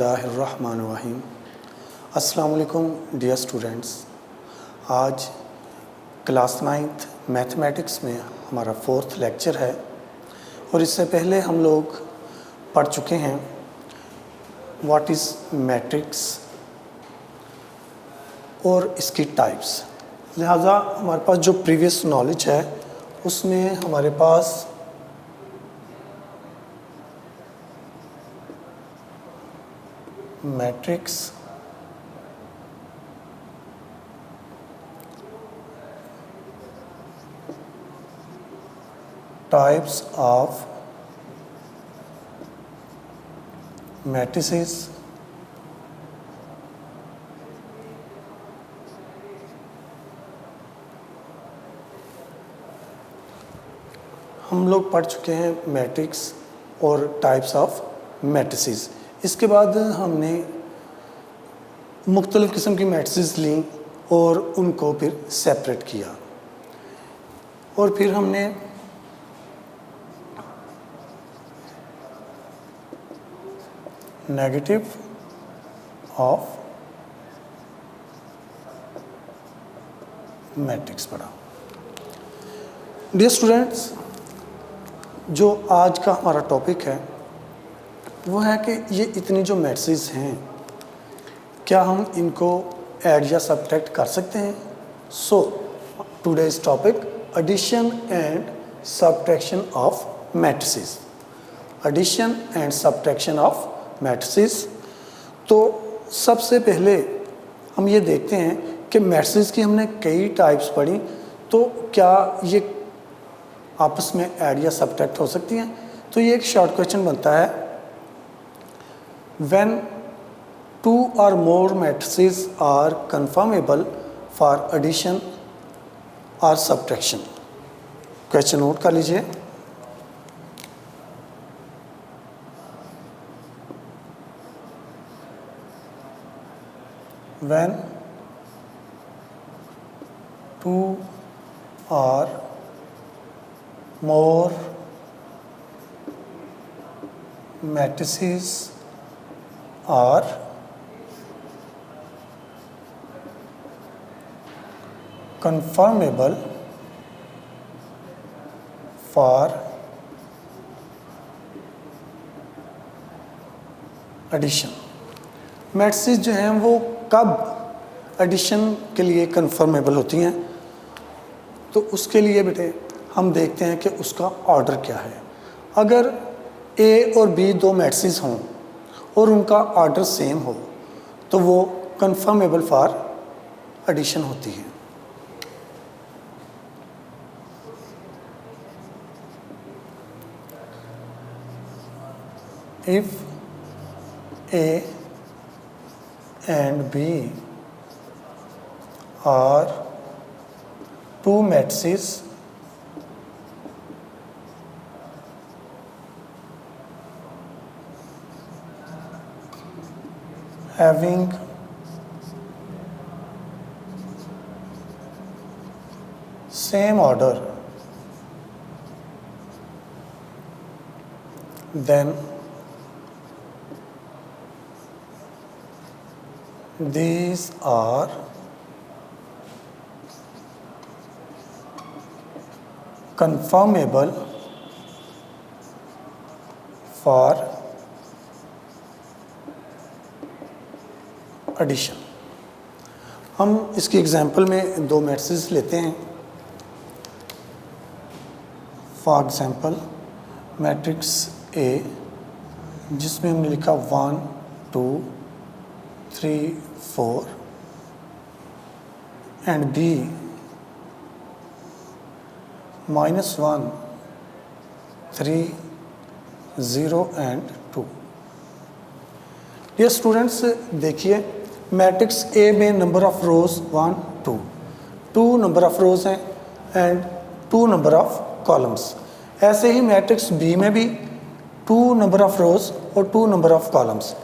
बिस्मिल्लाहिर्रहमानिर्रहीम। अस्सलाम वालेकुम डियर स्टूडेंट्स। आज क्लास 9th मैथमेटिक्स में हमारा 4th लेक्चर है और इससे पहले हम लोग पढ़ चुके हैं व्हाट इज़ मैट्रिक्स और इसकी टाइप्स। लिहाजा हमारे पास जो प्रीवियस नॉलेज है उसमें हमारे पास मैट्रिक्स टाइप्स ऑफ मैट्रिसेस, हम लोग पढ़ चुके हैं मैट्रिक्स और टाइप्स ऑफ मैट्रिसेस। इसके बाद हमने मुख्तलिफ़ किस्म की मैट्रिसेस ली और उनको फिर सेपरेट किया और फिर हमने नेगेटिव ऑफ मैट्रिक्स पढ़ा। डियर स्टूडेंट्स, जो आज का हमारा टॉपिक है वो है कि ये इतनी जो मैट्रिसेस हैं क्या हम इनको ऐड या सब्ट्रैक्ट कर सकते हैं। So today's topic addition and subtraction of matrices. Addition and subtraction of matrices. तो सबसे पहले हम ये देखते हैं कि मैट्रिसेस की हमने कई टाइप्स पढ़ी, तो क्या ये आपस में ऐड या सब्ट्रैक्ट हो सकती हैं। तो ये एक शॉर्ट क्वेश्चन बनता है, when two or more matrices are conformable for addition or subtraction। Question note कर लीजिए। when two or more matrices are conformable for addition। Matrices जो हैं वो कब एडिशन के लिए कन्फर्मेबल होती हैं, तो उसके लिए बेटे हम देखते हैं कि उसका ऑर्डर क्या है। अगर ए और बी दो मैट्रिसेस हों और उनका ऑर्डर सेम हो तो वो कन्फर्मेबल फॉर एडिशन होती है। If A and B are two matrices having same order, then these are conformable for addition. हम इसकी एग्जांपल में दो मैट्रिसेस लेते हैं। फॉर एग्जांपल मैट्रिक्स ए जिसमें हमने लिखा 1 2 3 4 एंड बी -1 3 0 एंड 2। ये स्टूडेंट्स देखिए, मैट्रिक्स ए में number of rose 1 2 2 number of रोज हैं एंड 2 नंबर ऑफ कॉलम्स। ऐसे ही मैट्रिक्स बी में भी 2 नंबर ऑफ रोज और 2 number of columns.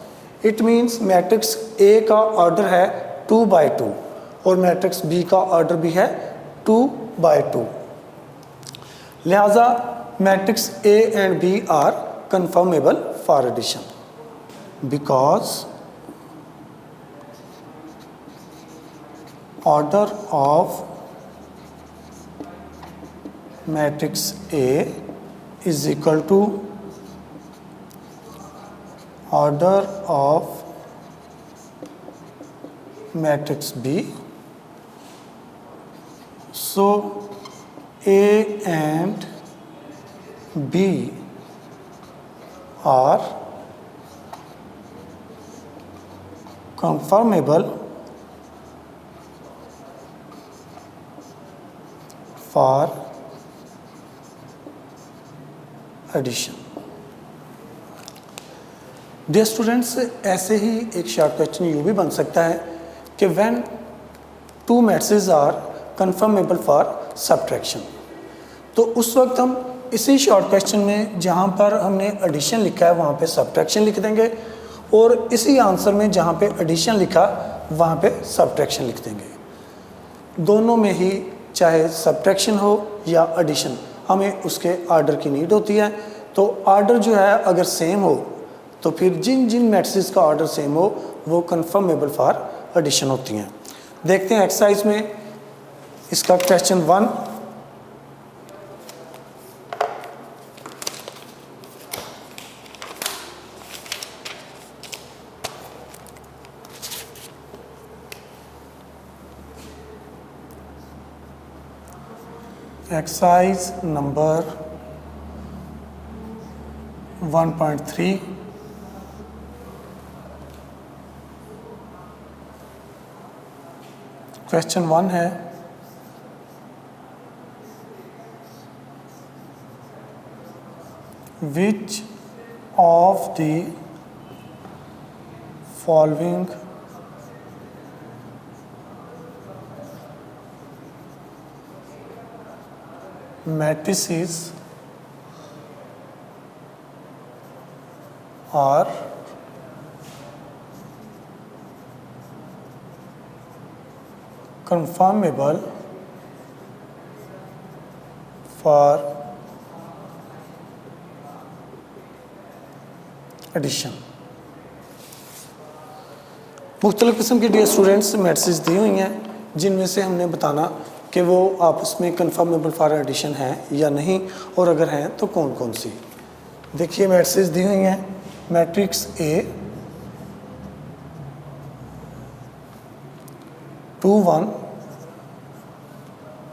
It means matrix A का ऑर्डर है 2 बाई 2 और मैट्रिक्स बी का ऑर्डर भी है 2 बाई 2। लिहाजा matrix A and B are conformable for addition because order of matrix A is equal to order of matrix B. So A and B are conformable for addition. Dear students, ऐसे ही एक short question यूँ भी बन सकता है कि when two matrices are conformable for subtraction, तो उस वक्त हम इसी शॉर्ट क्वेश्चन में जहाँ पर हमने एडिशन लिखा है वहाँ पे सब्ट्रैक्शन लिख देंगे, और इसी आंसर में जहाँ पे एडिशन लिखा वहाँ पे सब्ट्रैक्शन लिख देंगे। दोनों में ही चाहे सब्ट्रैक्शन हो या एडिशन, हमें उसके आर्डर की नीड होती है। तो आर्डर जो है अगर सेम हो तो फिर जिन जिन मैट्रिसेस का ऑर्डर सेम हो वो कंफर्मेबल फॉर एडिशन होती हैं। देखते हैं एक्सरसाइज में इसका क्वेश्चन 1। Exercise number 1.3। क्वेश्चन 1 है which of the following matrices are conformable for addition। मुख्तलिफ किस्म की डियर स्टूडेंट्स मैट्रिसेस दी हुई हैं जिनमें से हमने बताना कि वो आपस में कंफर्मेबल फॉर एडिशन है या नहीं, और अगर हैं तो कौन कौन सी। देखिए मैट्रिसेस दी हुई हैं। Matrix A 2 1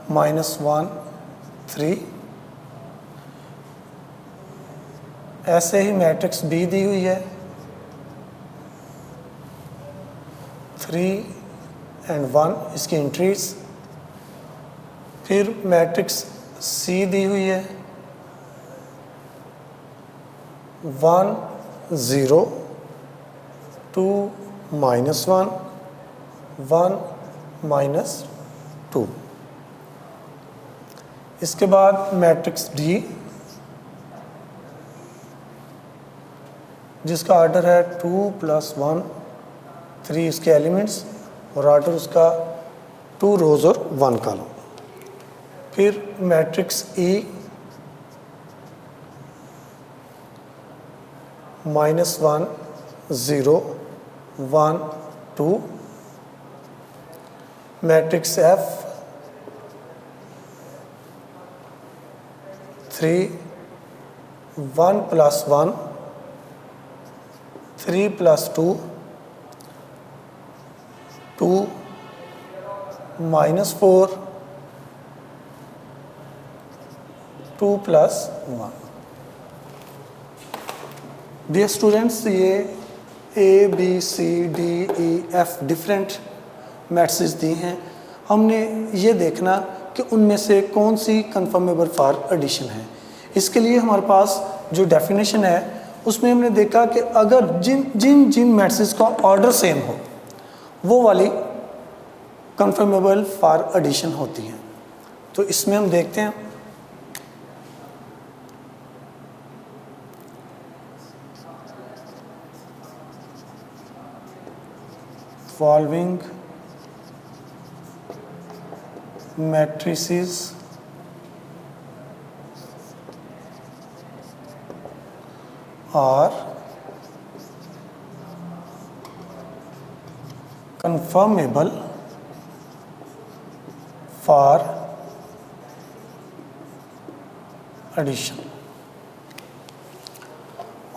-1 3। ऐसे ही मैट्रिक्स बी दी हुई है 3 and 1 इसकी एंट्रीज। फिर मैट्रिक्स सी दी हुई है 1 0 2 -1 1 -2। इसके बाद मैट्रिक्स डी जिसका ऑर्डर है 2 + 1 3 इसके एलिमेंट्स, और ऑर्डर उसका 2 रोज और 1 कॉलम। फिर मैट्रिक्स ई -1 0 1 2। Matrix F 3 1 + 1 3 + 2 2 -4 2 + 1। डियर स्टूडेंट्स, ये A B C D E F different matrices दी हैं। हमने ये देखना कि उनमें से कौन सी कंफर्मेबल फॉर एडिशन है। इसके लिए हमारे पास जो डेफिनेशन है उसमें हमने देखा कि अगर जिन जिन मैट्रिसेस का ऑर्डर सेम हो वो वाली कंफर्मेबल फॉर एडिशन होती हैं। तो इसमें हम देखते हैं following matrices are conformable addition.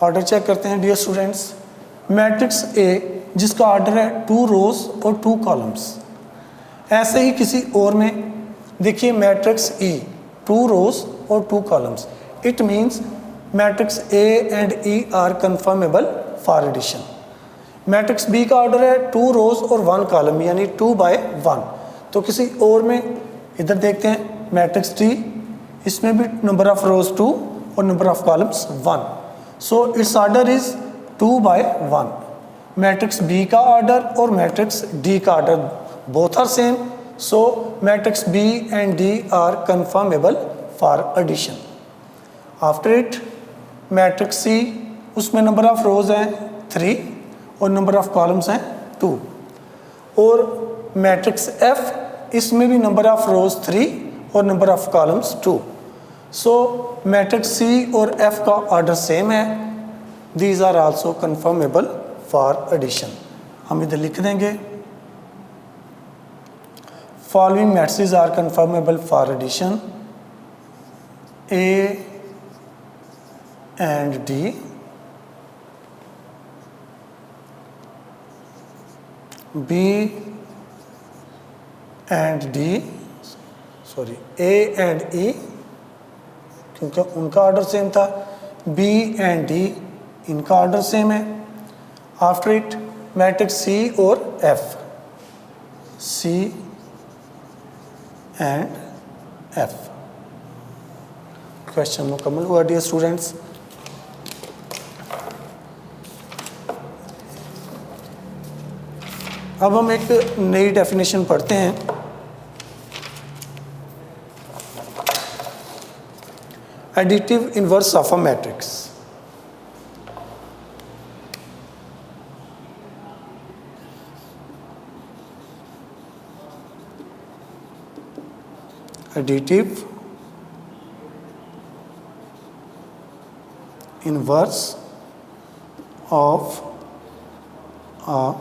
Order check करते हैं डियर स्टूडेंट्स। मैट्रिक्स ए जिसका ऑर्डर है 2 रोज और 2 कॉलम्स, ऐसे ही किसी और में देखिए मैट्रिक्स ई 2 रोज और 2 columns, it means matrix A and E are conformable for addition. Matrix B का ऑर्डर है 2 रोज और 1 कॉलम यानी 2 बाय 1। तो किसी और में इधर देखते हैं मैट्रिक्स डी, इसमें भी नंबर ऑफ रोज 2 और number of columns 1, so it's order is 2 by 1। Matrix B का ऑर्डर और मैट्रिक्स डी का order both are same, so matrix B and D are conformable for addition. After it matrix C, उसमें number of रोज हैं 3 और number of columns हैं 2, और matrix F, इसमें भी नंबर ऑफ रोज 3 और number of columns 2, so matrix C और F का ऑर्डर सेम है। These are also conformable for addition. हम इधर लिख देंगे following matrices are conformable for addition, A and D, B and D, sorry A and E क्योंकि उनका order same था, बी एंड डी इनका ऑर्डर सेम है। आफ्टर इट मैट्रिक्स सी और F, C and F. Question मुकम्मल हुआ dear students. अब हम एक नई डेफिनेशन पढ़ते हैं। Additive inverse of a matrix. Additive inverse of a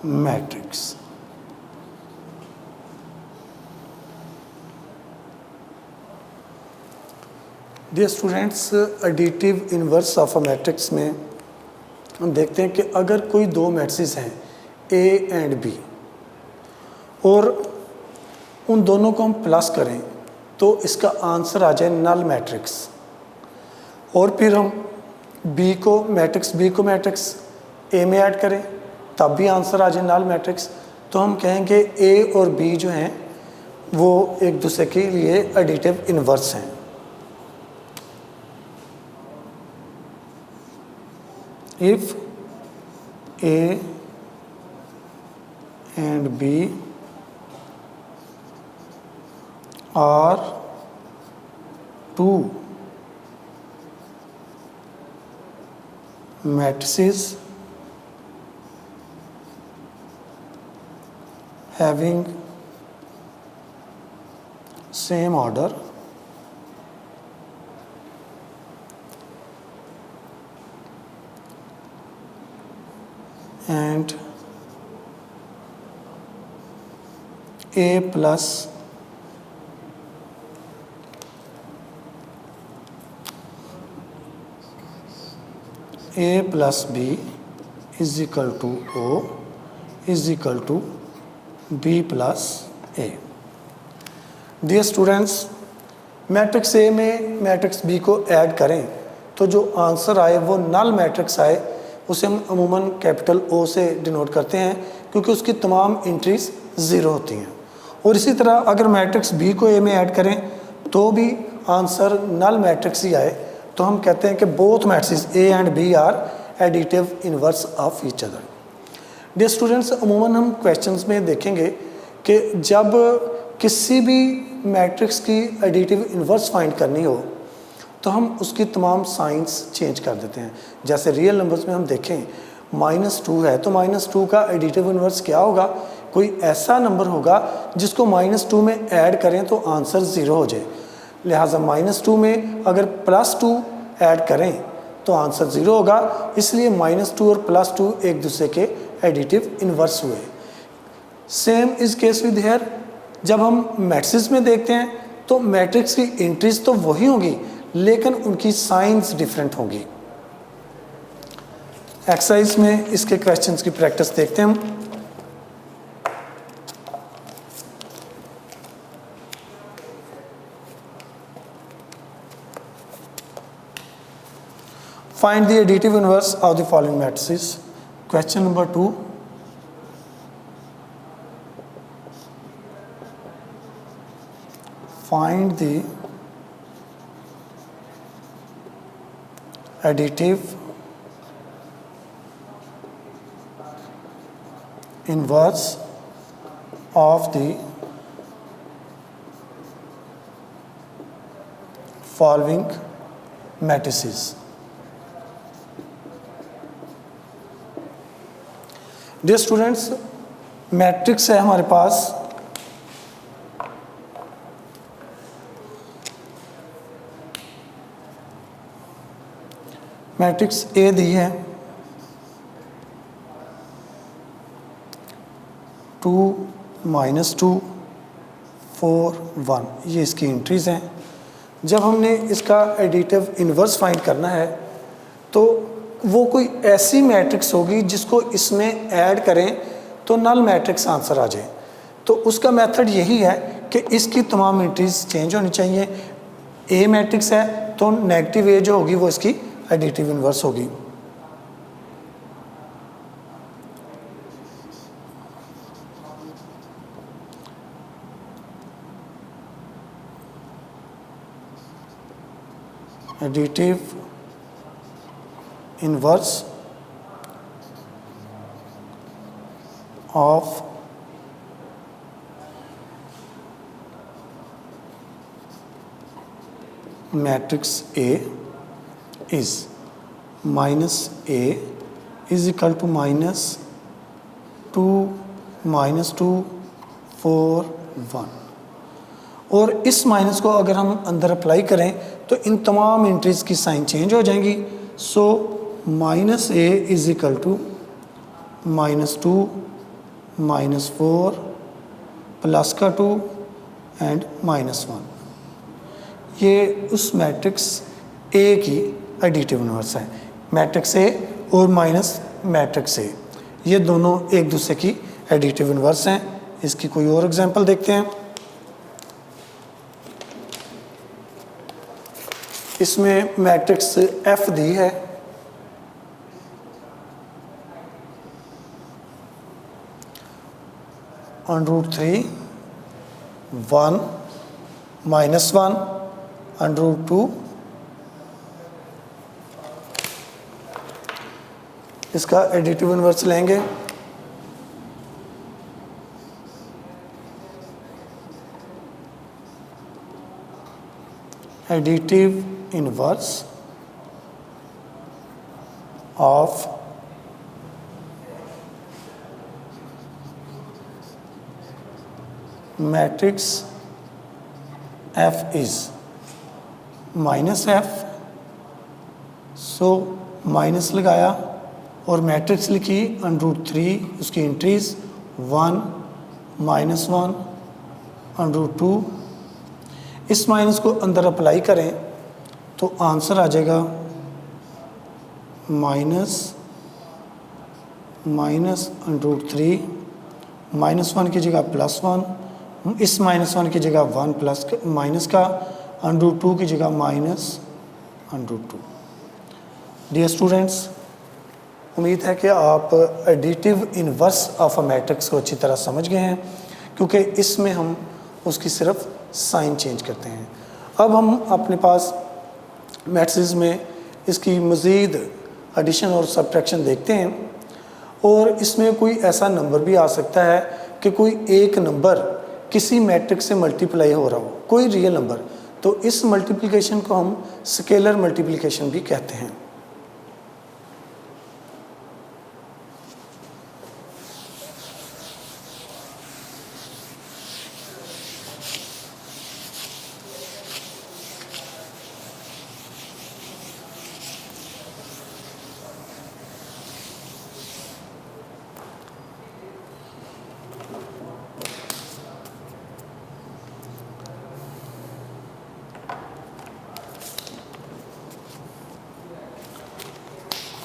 matrix. Dear students, additive inverse of a matrix में हम देखते हैं कि अगर कोई 2 मैट्रिसेस हैं ए एंड बी और उन दोनों को हम प्लस करें तो इसका आंसर आ जाए नल मैट्रिक्स, और फिर हम मैट्रिक्स बी को मैट्रिक्स ए में ऐड करें तब भी आंसर आ जाए नल मैट्रिक्स, तो हम कहेंगे ए और बी जो हैं वो एक दूसरे के लिए एडिटिव इनवर्स हैं। If A and B are 2 matrices having same order and A plus A plus B is equal to O is equal to B plus A। Dear students, matrix A में matrix B को add करें तो जो answer आए वो null matrix आए, उसे हम अमूमन कैपिटल O से डिनोट करते हैं क्योंकि उसकी तमाम एंट्रीज 0 होती हैं। और इसी तरह अगर मैट्रिक्स बी को ए में ऐड करें तो भी आंसर नल मैट्रिक्स ही आए, तो हम कहते हैं कि both matrices A and B are additive inverse of each other. Dear students, अमूमन हम क्वेश्चंस में देखेंगे कि जब किसी भी मैट्रिक्स की एडिटिव इनवर्स फाइंड करनी हो तो हम उसकी तमाम साइंस चेंज कर देते हैं। जैसे रियल नंबर्स में हम देखें -2 है तो -2 का एडिटिव इनवर्स क्या होगा, कोई ऐसा नंबर होगा जिसको -2 में ऐड करें तो आंसर 0 हो जाए। लिहाजा -2 में अगर +2 ऐड करें तो आंसर 0 होगा, इसलिए -2 और +2 एक दूसरे के एडिटिव इनवर्स हुए। Same is case with here. जब हम मैट्रिक्स में देखते हैं तो मैट्रिक्स की एंट्रीज तो वही होगी लेकिन उनकी साइंस डिफरेंट होंगी। एक्सरसाइज में इसके क्वेश्चंस की प्रैक्टिस देखते हैं हम। Find the additive inverse of the following matrices. Question number 2. Find the additive inverse of the following matrices. Dear students, matrix है हमारे पास मैट्रिक्स ए दी है 2 -2 4 1, ये इसकी एंट्रीज हैं। जब हमने इसका एडिटिव इन्वर्स फाइंड करना है तो वो कोई ऐसी मैट्रिक्स होगी जिसको इसमें ऐड करें तो नल मैट्रिक्स आंसर आ जाए। तो उसका मेथड यही है कि इसकी तमाम एंट्रीज चेंज होनी चाहिए। ए मैट्रिक्स है तो नेगेटिव ए जो होगी वो इसकी एडिटिव इन्वर्स होगी। Additive inverse of matrix A is -A is equal to -2 -2 4 1। और इस माइनस को अगर हम अंदर अप्लाई करें तो इन तमाम एंट्रीज की साइन चेंज हो जाएंगी। So -A is equal to -2 -4 plus का 2 एंड -1। ये उस मैट्रिक्स ए की एडिटिव इन्वर्स है। मैट्रिक्स ए और माइनस मैट्रिक्स ए, ये दोनों एक दूसरे की एडिटिव इन्वर्स हैं। इसकी कोई और एग्जांपल देखते हैं। इसमें मैट्रिक्स एफ दी है √3 1 -1 √2। इसका एडिटिव इन्वर्स लेंगे। Additive inverse of matrix F is -F। So minus लगाया और मैट्रिक्स लिखी √3, उसकी एंट्रीज 1 -1 √2। इस माइनस को अंदर अप्लाई करें तो आंसर आ जाएगा -√3 -1 की जगह +1, इस -1 की जगह 1 प्लस माइनस का √2 की जगह -√2। डियर स्टूडेंट्स, उम्मीद है कि आप additive inverse of a matrix को अच्छी तरह समझ गए हैं, क्योंकि इसमें हम उसकी सिर्फ साइन चेंज करते हैं। अब हम अपने पास मैट्रिक्स में इसकी मज़ीद एडिशन और सब्ट्रैक्शन देखते हैं। और इसमें कोई ऐसा नंबर भी आ सकता है कि कोई एक नंबर किसी मैट्रिक्स से मल्टीप्लाई हो रहा हो, कोई रियल नंबर, तो इस मल्टीप्लिकेशन को हम स्केलर मल्टीप्लिकेशन भी कहते हैं।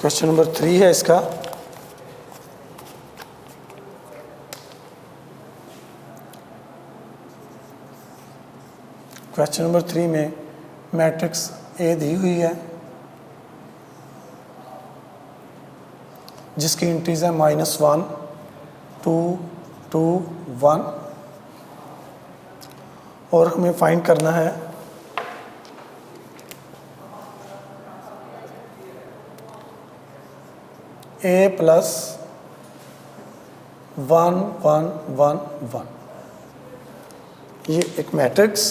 क्वेश्चन नंबर 3 है इसका। क्वेश्चन नंबर 3 में मैट्रिक्स ए दी हुई है जिसकी एंट्रीज है -1 2 2 1 और हमें फाइंड करना है ए प्लस 1 1 1 1। ये एक मैट्रिक्स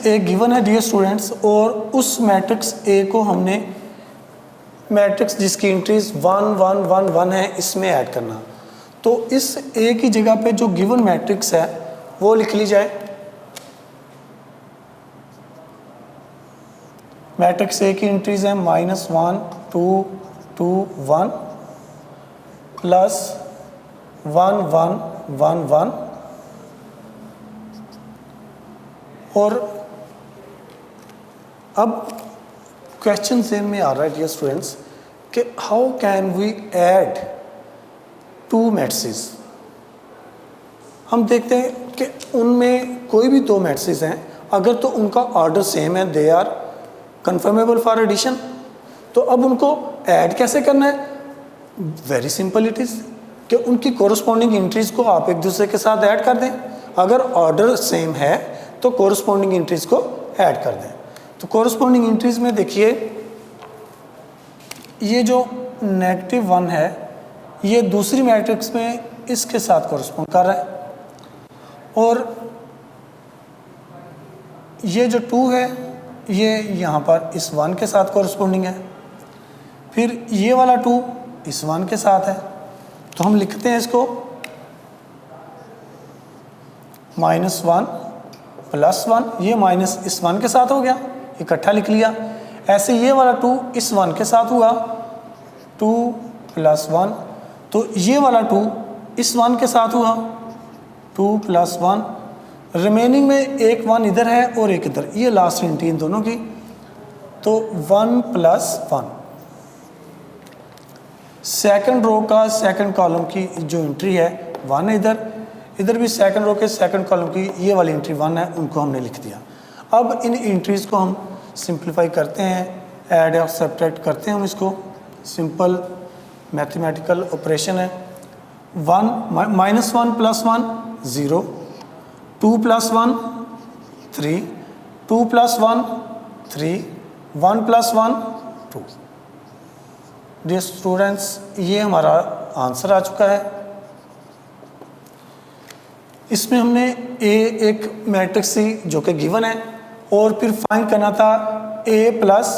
ए गिवन है डियर स्टूडेंट्स, और उस मैट्रिक्स ए को हमने मैट्रिक्स जिसकी एंट्रीज 1 1 1 1 है इसमें ऐड करना। तो इस ए की जगह पे जो गिवन मैट्रिक्स है वो लिख ली जाए। मैट्रिक्स ए की एंट्रीज है -1 2 2 1 प्लस 1 1 1 1। और अब क्वेश्चन ज़हन में आ रहा है डियर स्टूडेंट्स कि how can we add two matrices. हम देखते हैं कि उनमें कोई भी दो मैट्रिसेस हैं, अगर तो उनका ऑर्डर सेम है, they are conformable for addition. तो अब उनको ऐड कैसे करना है? वेरी सिंपल इट इज़ कि उनकी कोरस्पॉन्डिंग एंट्रीज को आप एक दूसरे के साथ ऐड कर दें। अगर ऑर्डर सेम है तो कोरस्पॉन्डिंग एंट्रीज को ऐड कर दें। तो कोरस्पॉन्डिंग एंट्रीज में देखिए ये जो -1 है ये दूसरी मैट्रिक्स में इसके साथ कोरस्पॉन्ड कर रहा है, और ये जो 2 है ये यहाँ पर इस 1 के साथ कोरस्पॉन्डिंग है, फिर ये वाला 2 इस 1 के साथ है। तो हम लिखते हैं इसको -1 प्लस 1, ये माइनस इस 1 के साथ हो गया, इकट्ठा लिख लिया। ऐसे ये वाला 2 इस 1 के साथ हुआ, 2 प्लस 1, तो ये वाला 2 इस 1 के साथ हुआ, 2 प्लस 1। रिमेनिंग में एक 1 इधर है और एक इधर, ये लास्ट एंट्री इन दोनों की, तो 1 प्लस 1। सेकंड रो का सेकंड कॉलम की जो एंट्री है 1 है, इधर भी सेकंड रो के सेकंड कॉलम की ये वाली एंट्री 1 है, उनको हमने लिख दिया। अब इन एंट्रीज को हम सिंप्लीफाई करते हैं, ऐड और सब्ट्रैक्ट करते हैं हम इसको। सिंपल मैथमेटिकल ऑपरेशन है। -1 plus 1 0, 2 plus 1 3, 2 plus 1 3, 1 plus 1 2। Dear students ये हमारा आंसर आ चुका है। इसमें हमने ए एक मैट्रिक्स थी जो कि गिवन है, और फिर फाइंड करना था ए प्लस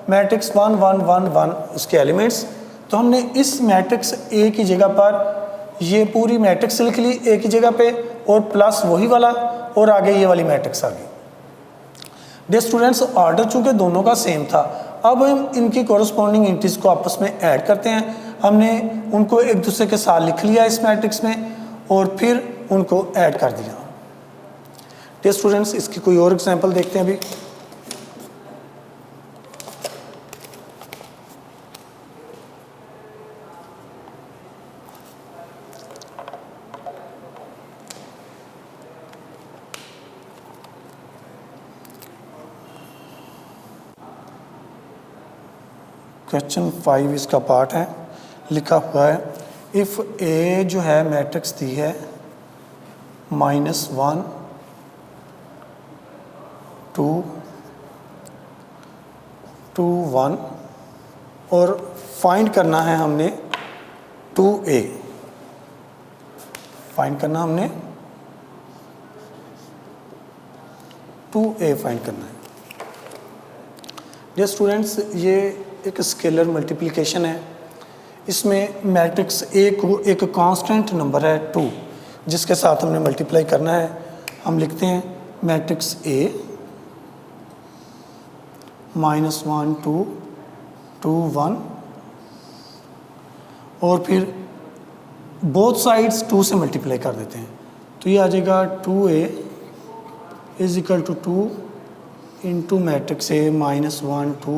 मैट्रिक्स 1 1 1 1 उसके एलिमेंट्स। तो हमने इस मैट्रिक्स ए की जगह पर ये पूरी मैट्रिक्स लिख ली ए की जगह पे, और प्लस वही वाला, और आगे ये वाली मैट्रिक्स आ गई। डियर स्टूडेंट्स ऑर्डर चूंकि दोनों का सेम था, अब हम इनकी कोरस्पॉन्डिंग एंट्रीज को आपस में ऐड करते हैं। हमने उनको एक दूसरे के साथ लिख लिया इस मैट्रिक्स में, और फिर उनको ऐड कर दिया। डियर स्टूडेंट्स इसकी कोई और एग्जांपल देखते हैं अभी। क्वेश्चन 5 इसका पार्ट है, लिखा हुआ है इफ़ ए जो है मैट्रिक्स दी है -1 2 2 1, और फाइंड करना है हमने 2a। फाइंड करना हमने 2a फाइंड करना है। डियर स्टूडेंट्स ये एक स्केलर मल्टीप्लिकेशन है। इसमें मैट्रिक्स ए को एक कांस्टेंट नंबर है 2 जिसके साथ हमने मल्टीप्लाई करना है। हम लिखते हैं मैट्रिक्स ए -1 2 2 1, और फिर बोथ साइड्स 2 से मल्टीप्लाई कर देते हैं। तो ये आ जाएगा 2a is equal to 2 into matrix A -1 2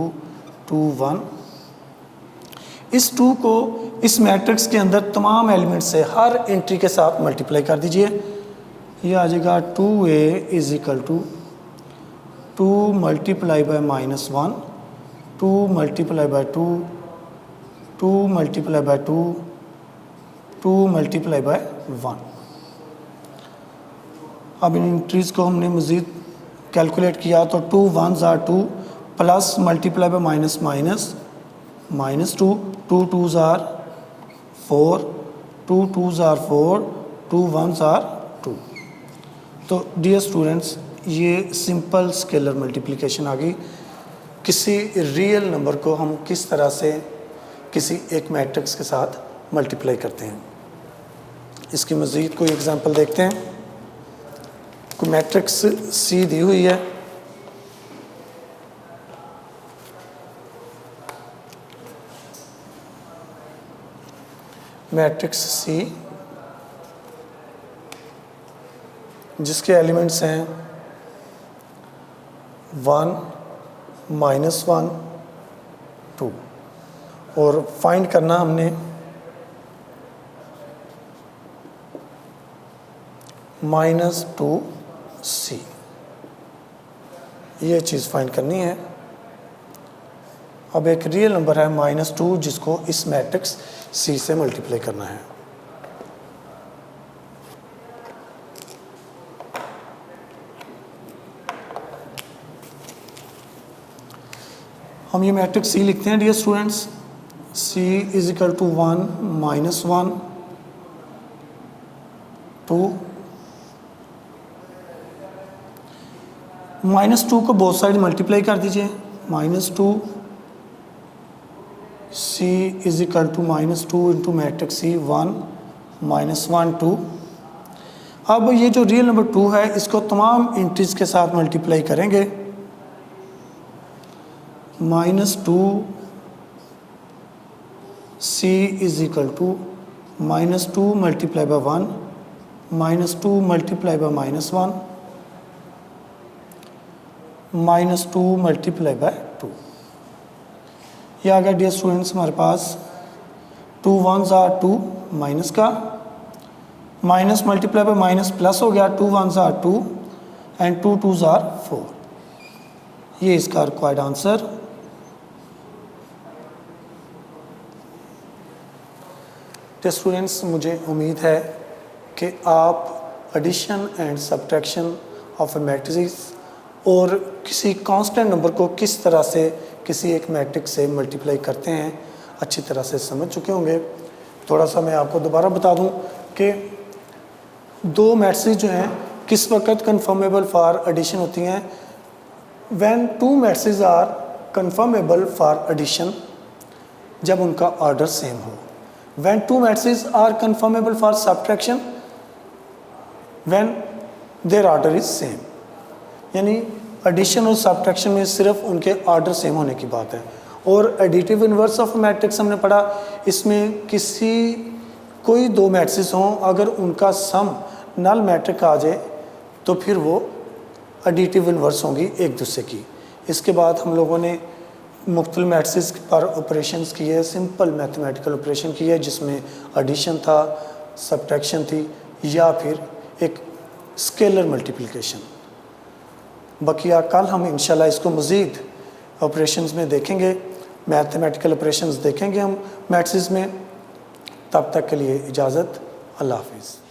2 1। इस 2 को इस मैट्रिक्स के अंदर तमाम एलिमेंट से हर एंट्री के साथ मल्टीप्लाई कर दीजिए। ये आ जाएगा 2a is equal to 2 multiply by -1 2 multiply by 2 2 multiply by 2 2 multiply by 1। अब इन एंट्रीज़ को हमने मज़ीद कैलकुलेट किया तो 2 1s are 2 plus multiply by minus minus -2 2 2s are 4 2 2s are 4 2 1s are 2। तो डियर स्टूडेंट्स, ये सिंपल स्केलर मल्टीप्लिकेशन आ गई। किसी रियल नंबर को हम किस तरह से किसी एक मैट्रिक्स के साथ मल्टीप्लाई करते हैं, इसकी मज़ीद कोई एग्जांपल देखते हैं। कोई मैट्रिक्स सी दी हुई है, मैट्रिक्स सी जिसके एलिमेंट्स हैं 1 -1 2 और फाइंड करना हमने -2c, ये चीज़ फाइंड करनी है। अब एक रियल नंबर है -2 जिसको इस मैट्रिक्स सी से मल्टीप्लाई करना है। हम ये मैट्रिक्स सी लिखते हैं dear students. C is equal to 1 -1 2 -2 को बोथ साइड मल्टीप्लाई कर दीजिए। -2 C is equal to -2 into matrix C 1 -1 2। अब ये जो रियल नंबर 2 है इसको तमाम एंट्रीज के साथ मल्टीप्लाई करेंगे। -2 C is equal to -2 multiply by 1 -2 multiply by -1 -2 multiply by 2। ये आ गया डियर स्टूडेंट्स हमारे पास 2 1s are 2 माइनस का, minus multiply by minus plus हो गया 2 1s are 2 and 2 2s are 4। ये इसका रिक्वायर्ड आंसर। डियर स्टूडेंट्स, मुझे उम्मीद है कि आप addition and subtraction of a matrix और किसी कांस्टेंट नंबर को किस तरह से किसी एक मैट्रिक्स से मल्टीप्लाई करते हैं अच्छी तरह से समझ चुके होंगे। थोड़ा सा मैं आपको दोबारा बता दूं कि दो मैट्रिक्स जो हैं किस वक्त कन्फर्मेबल फॉर एडिशन होती हैं। When two matrix are conformable for addition, जब उनका ऑर्डर सेम हो। When two matrix are conformable for subtraction, when their order is same. यानी एडिशन और सब्ट्रैक्शन में सिर्फ उनके ऑर्डर सेम होने की बात है। और एडिटिव इन्वर्स ऑफ मैट्रिक्स हमने पढ़ा, इसमें कोई दो मैट्रिक्स हों, अगर उनका सम नल मैट्रिक आ जाए तो फिर वो एडिटिव इन्वर्स होंगी एक दूसरे की। इसके बाद हम लोगों ने मुख्तलिफ मैट्रिक्स पर ऑपरेशंस किए, सिंपल मैथमेटिकल ऑपरेशन किए जिसमें एडिशन था, सब्ट्रैक्शन थी या फिर एक स्केलर मल्टीप्लिकेशन। बकिया कल हम इंशाल्लाह इसको मज़ीद ऑपरेशंस में देखेंगे, मैथमेटिकल ऑपरेशंस देखेंगे हम मैट्रिक्स में। तब तक के लिए इजाज़त, अल्लाह हाफिज़।